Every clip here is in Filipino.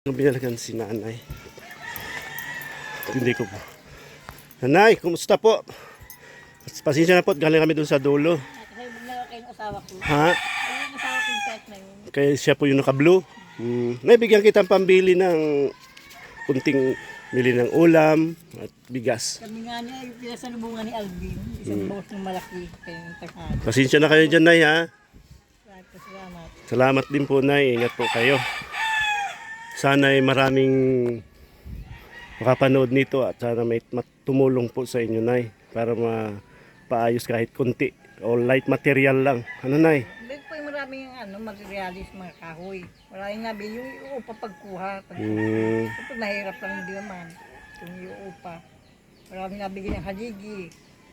Binalagan si nanay. Hindi ko po. Nanay, kumusta po? Pasensya na po, galing kami dun sa dulo. Kasi magnawa kayo ng asawa ko. Ha? Ay, yung asawa ko yung pet na yun. Kaya siya po yung naka-blue. Naibigyan kitang pambili ng kunting bili ng ulam at bigas. Kami nga niya, yung pinasalubungan ni Alvin. Isang boss ng malaki. Kaya yung takad. Pasensya na kayo dyan, Nay, ha? Salamat. Salamat din po, Nay. Ingat po kayo. Sana ay maraming makapanood nito at sana may tumulong po sa inyo, Nay, para mapaayos kahit kunti o light material lang. Ano, Nay? Dito po yung maraming materialis, mga kahoy. Maraming nabi yung iuupa pagkuha. Ito nahirap lang hindi naman. Yung iuupa. Maraming nabigyan ng haligi.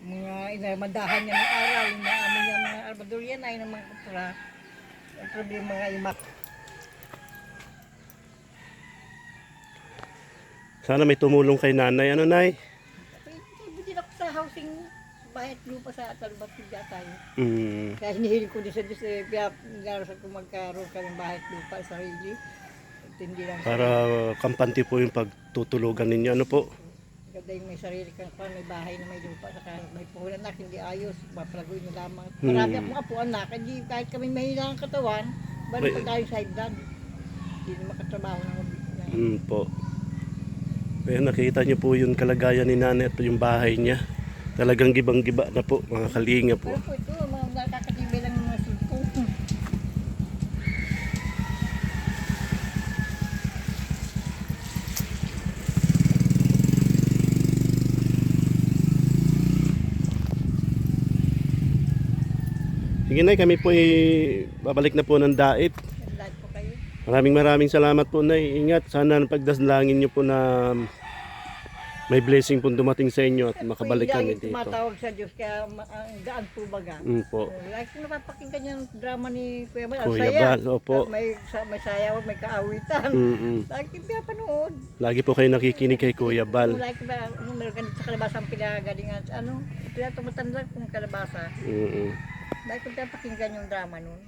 Mga madahan niya ng araw. Yung mga amin niya, mga arbador yan ay ng mga kupra. Ang problema mga imak. Sana may tumulong kay nanay. Ano, Nay? Bigyan ako sa housing bahay at lupa sa Talbat tayo. Kaya hinihiling ko din sa Diyos, kaya narasan ko magkaroon kami bahay at lupa sa sarili. At hindi lang Para kampante po yung pagtutulugan ninyo. Ano po? ganda yung may sarili kang may bahay na may lupa, saka may puhunan na, hindi ayos, mapalagoy mo lamang. Marami akong apo anak, hindi kahit kami mahina ang katawan, balik pa tayo sa hagdan. Hindi na makatrabaho ng Po. Kaya nakita niyo po yung kalagayan ni nanay at yung bahay niya. Talagang gibang-giba na po, mga kalinga po. Pero po ito, mga nakakatibay lang ng mga sulpo. Sige, Nay, kami po babalik na po ng Daip. Lahat po kayo. Maraming salamat po, Nay. Ingat, sana pagdaslangin niyo po na may blessing po dumating sa inyo at makabalik kami dito. Tumatawag sa Diyos, kaya ang gaan po baga. Po. Lagi ko napapakinggan yung drama ni Kuya Bal. Kuya Bal, opo. May sayaw, may kaawitan. Lagi ko pinapanood. Lagi po kayo nakikinig kay Kuya Bal. Lagi ko ba, meron ganito sa kalabasa ang pinagalingan. Pinatumatanda kung kalabasa. Lagi ko pinapakinggan yung drama nun.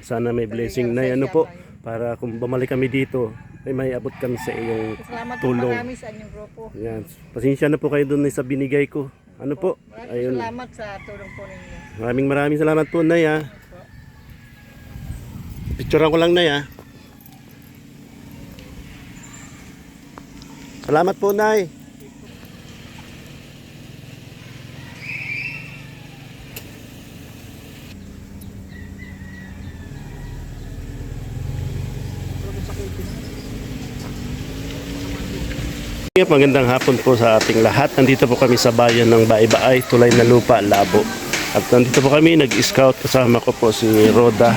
Sana may blessing na ano po, para kung bumalik kami dito, ay may abot kami sa iyong Salamat tulong. po marami sa inyong grupo. Yan. Pasensya na po kayo doon sa binigay ko. Ano po? Maraming salamat sa tulong po ninyo. Maraming salamat po, Nay, ha. Picturean ko lang, Nay, ha. Salamat po, Nay. Magandang hapon po sa ating lahat. Nandito po kami sa bayan ng Baay-Baay, Tulay na Lupa, Labo. At nandito po kami nag-scout, kasama ko po si Roda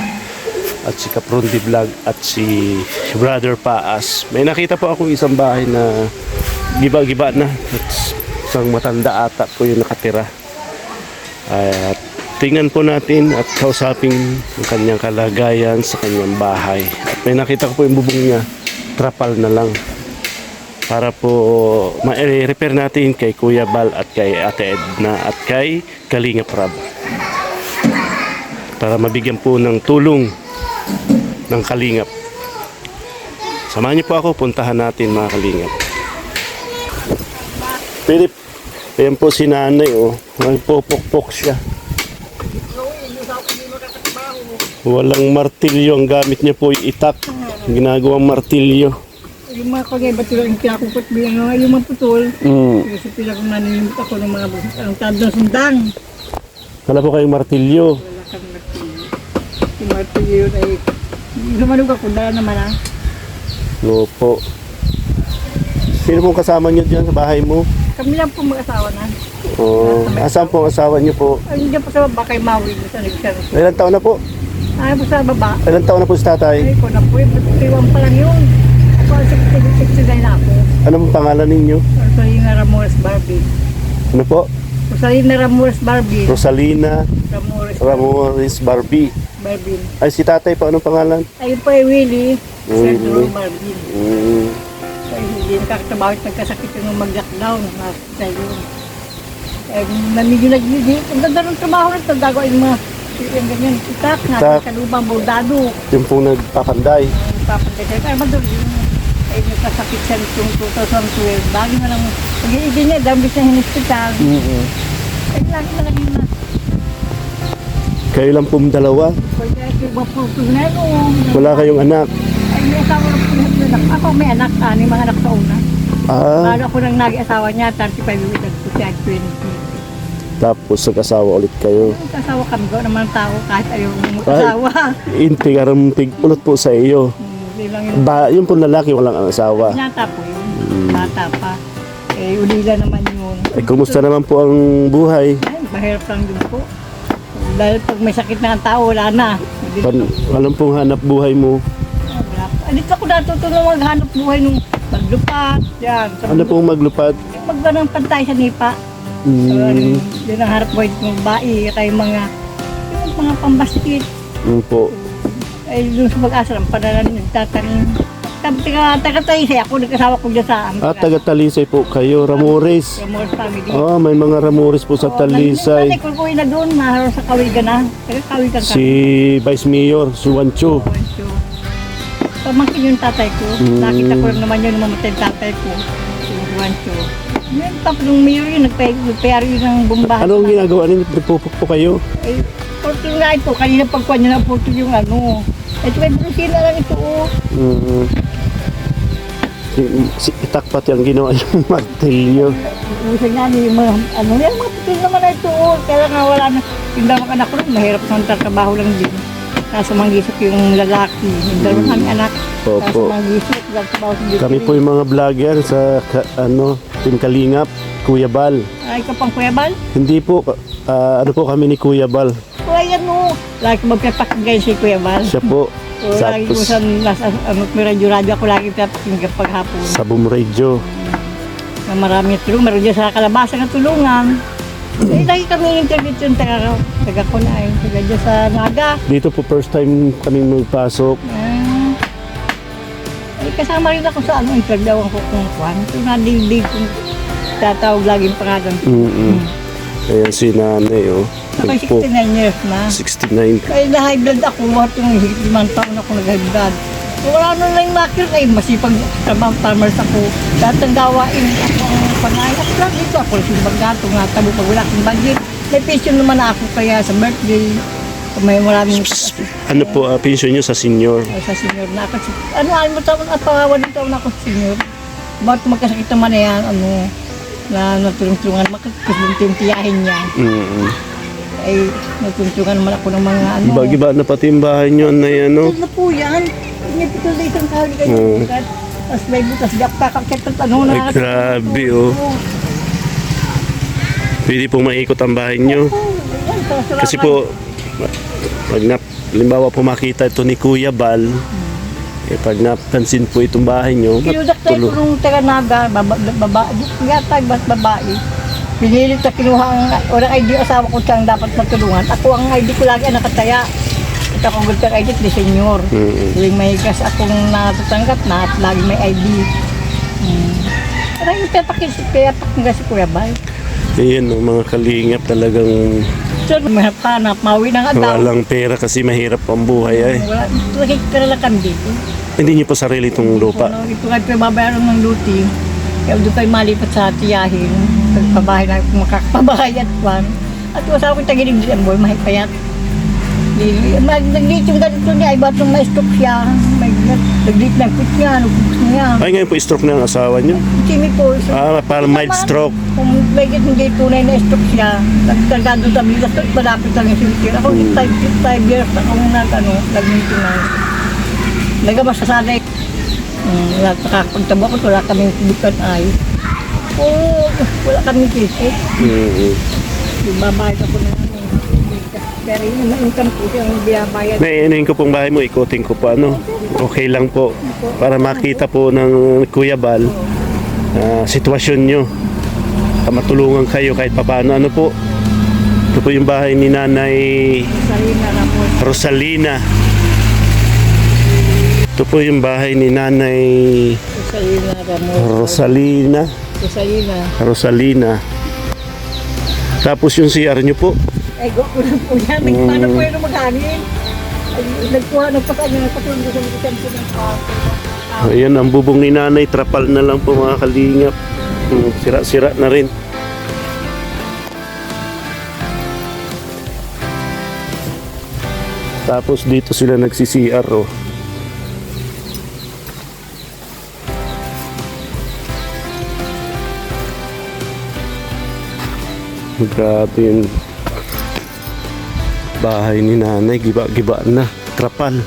at si Kaprundi Vlog at si Brother Paas. May nakita po ako isang bahay na giba-giba na at isang matanda ata po yung nakatira. At tingnan po natin at kausapin ang kanyang kalagayan sa kanyang bahay. At may nakita ko po yung bubong niya, trapal na lang. Para po ma-repair natin kay Kuya Bal at kay Ate Edna at kay Kalinga Prab. Para mabigyan po ng tulong ng Kalingap. Samahan niyo po ako, puntahan natin mga Kalingap. Philip, ayan po si nanay, oh. Nagpopok-pok siya. Walang martilyo, ang gamit niya po ay itak. Ginagawang martilyo. Yung mga kagay ba't yung kinakupot bilang yung mga putol. Kasi pilang naninimit ako ng mga ang tandang sundang. Wala po kayong martilyo. Wala kang martilyo. Yung martilyo yun ay lumanog ako, dala naman ah. Opo. Sino pong kasama niyo dyan sa bahay mo? Kami lang po mag-asawa na. Asan po ang asawa niyo po? Ay, hindi po sa baba kay Maui. Sa nagsiyan. Ilan taon na po? Ay, po sa baba. Ilan taon na po si tatay? Ay, ko na po. Iwan pa lang yun. Ako, 69 na ako. Ano pong pangalan ninyo? Rosalina Ramones Barbie. Ano po? Rosalina Ramones Barbie. Rosalina Ramones Barbie. Barbie. Ay, si tatay po, anong pangalan? Ayun po ay Willie. Willie. Sir Barbie. Ay, hindi nakakatrabaho at nagkasakit yung mag-lockdown. Sa yun. Eh, medyo nag-hindi. Ang ganda ng trabaho rin. Tagdago ay mga yung ganyan. Itak na. Kalubang bordado. Yung pong nagpapanday. Papanday. Ay, madali. Ay, nagkasakit siya noong 2012. Lagi na lang, pag-iibig niya, dami siya hinispital. Ay, lagi na lang yun na. Kayo lang pong dalawa. Kaya yung maputo na yun. Wala kayong anak. Ay, may asawa ng anak. Ako may anak, mga anak sa una. Ah, Bago ako nang nag-asawa niya, 35 years old ko siya, 20. tapos nag-asawa ulit kayo. Nagkasawa kami ko naman tao kahit ayaw mo mag-asawa. Inti karamtig ulot po sa iyo. Hindi lang yun. Yung pong lalaki walang asawa. Binata po yun. Bata pa. Eh, ulila naman yun. Ay, kumusta naman po ang buhay? Ay, mahirap lang din po. Dahil pag may sakit na ang tao, wala na. Walang pong hanap buhay mo. Wala pa. Dito ako natutulong maghanap buhay nung maglupat. Yan. Ano pong maglupad? Magbanang pantay sa nipa. Yun ang harap buhay ng babae. Kaya yung mga pambastit. Yun po. Ay, doon sa pag-asa ng panalan, nagtatanim. Taga-taysay ako, nagkasawa ko dyan sa amin. Taga-Talisay po kayo, Ramores. Ramores family. May mga Ramores po sa Talisay. Nanay ko na doon, naharoon sa Kawigan na. Taga-Kawigan ka. Si Vice Mayor, si Wancho. Pamangkin yung tatay ko. Nakita ko lang naman yun, mamatay yung tatay ko. Si Juancho. Yan, tapos nung mayor yun, nagpayari yun ng bombahan. Anong ginagawa ninyo? Nagpupuk po kayo? Eh, porto nga ito, kanina pagkuhan niya na porto yung ano. Ito may brusina lang ito, oh. Si Itakpat yung ginawa yung martilyo. Usag nga niya yung mga, yan, mga putil naman na ito, oh. Kaya nga wala na, yung dalawang anak ko rin, mahirap sa trabaho lang din. Kaso manggisok yung lalaki, yung dalawang kami anak. Kaso Opo. manggisok, trabaho sa dito. Kami po yung mga vlogger sa Team Kalingap, Kuya Bal. Ay, ka pang Kuya Bal? Hindi po, ano po kami ni Kuya Bal. O, ayan mo. Lagi ko magpapakinggan si Kuya Bal. Siya po. O, lagi ko sa nasa radyo ako lagi pinapakinggan paghapon. Sa Boom Radio. Na marami tulong. Meron dyan sa Kalabasa ng tulungan. Eh, lagi kami interview yung taga ko na eh. Taga dyan sa Naga. Dito po first time kami magpasok. Eh, kasama rin ako sa interview ko kung kwan. So, nadigdig kong tatawag laging pangalan. Ayan si nanay, oh. Ako 69 years na. 69. Kaya na-high blood ako, mga itong higit 5 taon ako nag-high blood. So, wala na lang makir, ay masipag trabaho farmers ako. Lahat ng gawain, ako ang panayap lang. Dito ako, simbang gato, nga tabo pag wala akong budget. May pension naman ako kaya sa birthday. May maraming Ano po, pension nyo sa senior? sa senior na ako. Ano mo taon at pangawaling taon ako sa senior. Bakit magkasakit naman na yan, na natulong-tulungan, makakasbunti yung tiyahin niya. Ay, natulong-tulungan naman ako ng mga Bagi-ba na pati yung bahay nyo na yan, no? Ito na po yan. Pinipito na isang kahuli kayo. Tapos may butas, di ako kakakit at Ay, grabe, oh. Pwede pong maikot ang bahay nyo. Kasi po, pag halimbawa po makita ito ni Kuya Bal, pag napansin po itong bahay nyo, Kinudak tayo kung taga-naga, babae. Pinilit na kinuha ang orang ID asawa ko siyang dapat matulungan. Ako ang ID ko lagi ang nakataya. Ito akong good ID ni senyor. Tuwing may gas akong natatanggap na at lagi may ID. Parang ipapakinggan si Kuya Bay. Ayan, no, mga kalingap talagang So, hanap, mawi na nga daw. walang pera kasi mahirap ang buhay ay. Wala, nakikita lang kami dito. Hindi nyo po sarili itong lupa. Ito nga babayaran ng luti. Kaya doon kayo malipat sa tiyahin. Pagpabahay na kung makakapabahay at kwan. At usaw ko tagilig din ang boy, mahipayat. Nag-lit yung ganito niya, ay ba't nung ma-stroke siya. Nag-lit ng pit niya, nag-focus niya. Ay, ngayon po stroke na ang asawa nyo? Simi po. Parang mild stroke. Kung medyo hindi tunay na stroke siya, nagtagado sa bilas, malapit lang yung silikir. Ako 5 years akong nag-maintenance. Nagabas sa sanay. Nakakapagtabo ko, wala kaming bukan ay. Wala kaming kisip. Babayad ako na pero yung income ko yung binabayad. Naiinuhin ko pong bahay mo, ikutin ko po ano. Okay lang po. Para makita po ng Kuya Bal sitwasyon nyo. Matulungan kayo kahit papaano. Ano po? Ito po yung bahay ni Nanay Rosalina. Ito po yung bahay ni Nanay Rosalina. Tapos yung CR nyo po. Ay, go ko lang po yan. Paano po yun maghangin? Nagkuha, nagpasanya, nagpatulong ko sa medikan ko ng Ayan, ang bubong ni nanay, trapal na lang po mga kalingap. Sira-sira na rin. Tapos dito sila nagsi-CR, oh. Grabe yung bahay ni nanay, giba-giba na, trapal.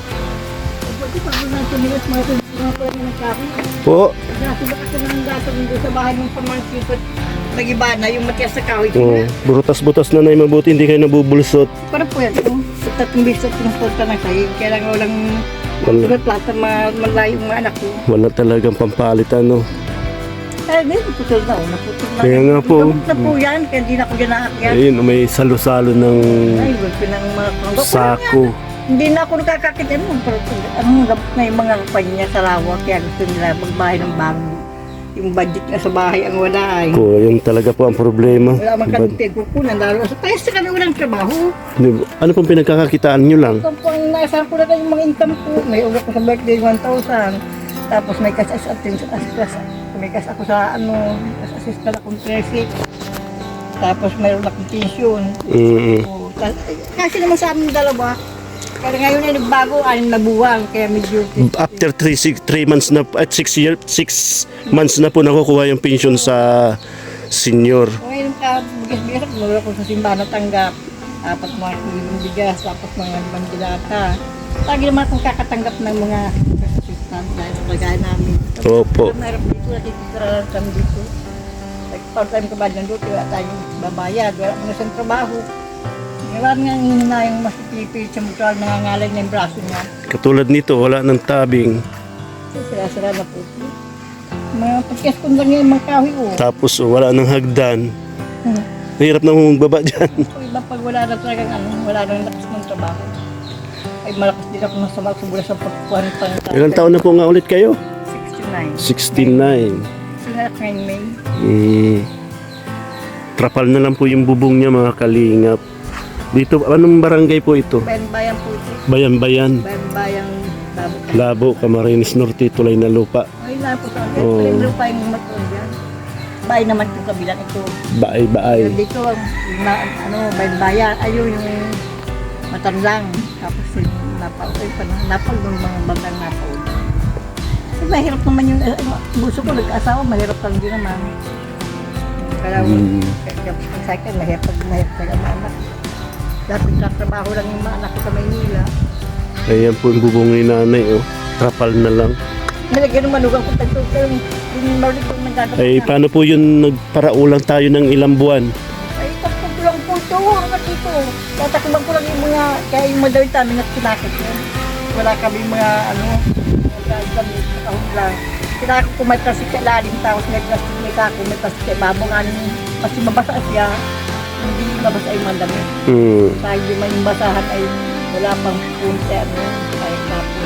Pwede pa doon natin nilas mga pala ng kahoy. Po, Kasi baka sa mga gatong doon sa bahay ng pamangkin ko, nag-iba na yung matias sa kahoy. oh, burutas-butas na mabuti, hindi kayo nabubulsot. Parang po yan, tatlong beses at pinunta ng sahig. Kaya lang walang Wala. sulat lahat ng malayo mga anak ko. Wala talagang pampalit, ano. Kaya din, naputol na. Naputol na. Kaya nga po. Gamot na po yan, kaya hindi na ako dyan naakyat. Ayun, may salo-salo ng Ay, wag pinang mga konggo. sako. Hindi na ako nakakakit. Ano, gamot na yung mga kanya sa lawa. Kaya gusto nila magbahay ng bago. Yung budget na sa bahay ang wala ay. Po, yun talaga po ang problema. Wala man kami pinagkukunan. Lalo sa tayo sa kami walang trabaho. Ano pong pinagkakakitaan nyo lang? Ito po ang naasahan ko na yung mga income ko. May ugat ko sa birthday 1,000. Tapos may cash plus. May cash ako sa assist na akong 13. Tapos mayroon akong pension. O, kasi naman sa amin dalawa. Kaya ngayon ay nagbago, 6 na buwan. Kaya medyo... After 3 months na, at 6 months na po nakukuha yung pension sa senior. Ngayon ka, bigas-bigas, mura ko sa simbahan na tanggap. Tapos mga kilong bigas, tapos mga bandilata. Lagi naman akong kakatanggap ng mga assistant dahil sa pagkain namin. Opo. Mayroon dito, natitira kami dito. Part-time ka ba dyan doon, wala tayong babayad, wala mo na siyang trabaho. Ngayon nga hihina yung masipipit sa mutual, nangangalay na yung braso niya. Katulad nito, wala ng tabing. Sira-sira na po. Mga pagkas ko lang yung mga kahoy ko. Tapos wala ng hagdan. Mahirap na magbaba dyan. Kung iba pag wala na talagang wala na lakas ng trabaho. Ay malakas din ako ng sama subula sa pagkukuha ng pangitang. Ilang taon na po nga ulit kayo? 69. 69. Sinat ngayon May. Trapal na lang po yung bubong niya mga kalingap. Dito, anong barangay po ito? Bayan-bayan po ito. Bayan-bayan. Bayan-bayan Labo. Labo, Camarines Norte, Tulay na Lupa. Ay lang po sa akin. Oo. Libre pa yung matulog yan. Bayan naman po kabilang ito. Baay-baay. Dito ang bayan-bayan. Ayun yung matanlang. Tapos yung napal ng mga bandang napal. Kasi mahirap naman yung buso ko nag-asawa. Mahirap lang din naman. Kaya sa akin mahirap talaga mga anak. Dati nagtatrabaho lang yung mga anak ko sa Maynila. Ayan po yung bubong ni nanay, oh. Trapal na lang. Nalagyan ng manugang ko tagtog yung marulit kong nagagawa. Ay, paano po yun nagparaulang tayo ng ilang buwan? Ay, tagtog lang po ito. Hanggat ito. Tatakibang ko lang yung mga, kaya yung mga dawit namin at kinakit yun. Wala kami mga kami kahon lang. Kinakit ko may plastic sa ilalim, tapos may plastic may kako, may plastic sa ibabong kasi mabasa siya. Hindi mabasa yung mga damit. Dahil yung basahan ay wala pang punte, kahit na po.